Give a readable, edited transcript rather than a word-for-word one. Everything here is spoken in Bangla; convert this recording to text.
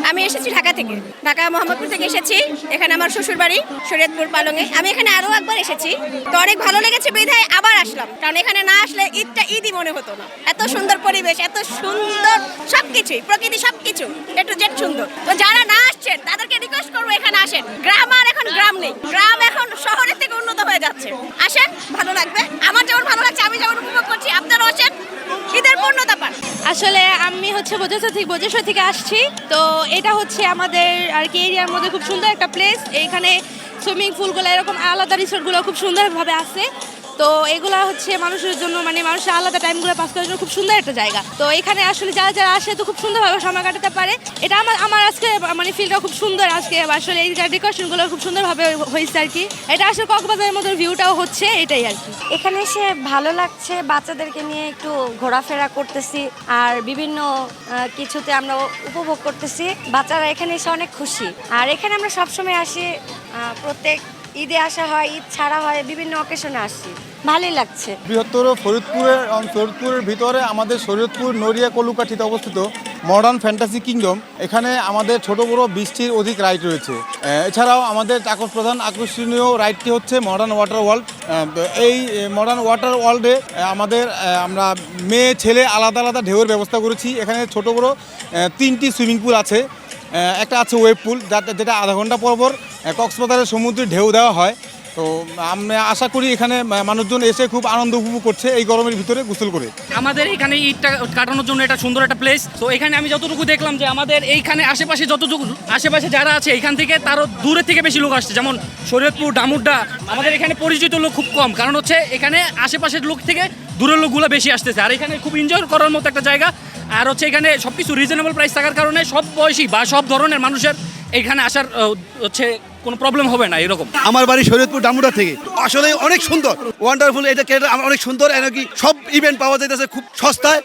আমি এসেছি ঢাকা থেকে, ঢাকা মোহাম্মদপুর থেকে এসেছি। এখানে আমার শ্বশুর বাড়ি শরীয়তপুর পালংয়ে। আমি এখানে আরো একবার এসেছি, তো অনেক ভালো লেগেছে বিধায় আবার আসলাম, কারণ এখানে না আসলে ঈদটা ঈদই মনে হতো না। এত সুন্দর পরিবেশ, এত সুন্দর সবকিছুই, প্রকৃতি সবকিছু একটু জেট সুন্দর। তো যারা না আসছেন তাদেরকে রিকোয়েস্ট করবো এখানে আসেন। গ্রাম আর এখন গ্রাম নেই, গ্রাম এখন শহরের থেকে উন্নত হয়ে যাচ্ছে। আসেন, ভালো লাগবে। আমার যেমন ভালো লাগছে, আমি যেমন উপভোগ করছি, আপনারাও আসেন, ঈদের পূর্ণতা পান। আসলে আমি হচ্ছে বজেশ্বর থেকে আসছি। তো এটা হচ্ছে আমাদের আর কি এরিয়ার মধ্যে খুব সুন্দর একটা প্লেস। এইখানে সুইমিং পুলগুলো এরকম আলাদা রিসোর্টগুলো খুব সুন্দরভাবে আছে। তো এগুলো হচ্ছে মানুষের জন্য, মানে মানুষের আলাদা টাইমগুলো পাস করার জন্য খুব সুন্দর একটা জায়গা। তো এখানে আসলে যারা যারা আসে তো খুব সুন্দরভাবে সময় কাটাতে পারে। এটা আমার আজকে মানে ফিলটা খুব সুন্দর। আজকে আসলে এই ডেকোরেশনগুলো খুব সুন্দরভাবে হয়েছে আর কি। এটা আসলে কক্সবাজারের মতো ভিউটাও হচ্ছে, এটাই আর কি। এখানে এসে ভালো লাগছে, বাচ্চাদেরকে নিয়ে একটু ঘোরাফেরা করতেছি আর বিভিন্ন কিছুতে আমরা উপভোগ করতেছি। বাচ্চারা এখানে এসে অনেক খুশি। আর এখানে আমরা সবসময় আসি, প্রত্যেক ঈদে আসা হয়, ঈদ ছাড়া হয়, বিভিন্ন অকেশনে আসি, ভালোই লাগছে। বৃহত্তর ফরিদপুরের ভিতরে আমাদের শরীয়তপুর নড়িয়া কলুকাঠিতে অবস্থিত মডার্ন ফ্যান্টাসি কিংডম। এখানে আমাদের ছোট বড় 20টির অধিক রাইড রয়েছে। এছাড়াও আমাদের প্রধান আকর্ষণীয় রাইডটি হচ্ছে মডার্ন ওয়াটার ওয়ার্ল্ড। এই মডার্ন ওয়াটার ওয়ার্ল্ডে আমরা মেয়ে ছেলে আলাদা আলাদা ঢেউয়ের ব্যবস্থা করেছি। এখানে ছোট বড় 3টি সুইমিং পুল আছে। একটা আছে ওয়েব পুল, যেটা আধা ঘন্টা পর কক্সবাজারের সমুদ্রে ঢেউ দেওয়া হয়। তো আমরা আশা করি এখানে মানুষজন এসে খুব আনন্দ উপভোগ করছে এই গরমের ভিতরে গোসল করে। আমাদের এখানে ঈদটা কাটানোর জন্য এটা সুন্দর একটা প্লেস। তো এখানে আমি যতটুকু দেখলাম যে আমাদের এইখানে আশেপাশে যারা আছে এখান থেকে তারও দূরের থেকে বেশি লোক আসছে, যেমন শরীয়তপুর, ডামুড্ডা। আমাদের এখানে পরিচিত লোক খুব কম, কারণ হচ্ছে এখানে আশেপাশের লোক থেকে দূরের লোকগুলো বেশি আসতেছে। আর এখানে খুব এনজয় করার মতো একটা জায়গা। আর হচ্ছে এখানে সব কিছু রিজনেবল প্রাইস থাকার কারণে সব বয়সী বা সব ধরনের মানুষের এখানে আসার হচ্ছে কোনো প্রবলেম হবে না এরকম। আমার বাড়ি শরীয়তপুর ডামুডা থেকে। আসলে অনেক সুন্দর, ওয়ান্ডারফুল। এটা অনেক সুন্দর, এনাকি সব ইভেন্ট পাওয়া যাইতেছে খুব সস্তায়।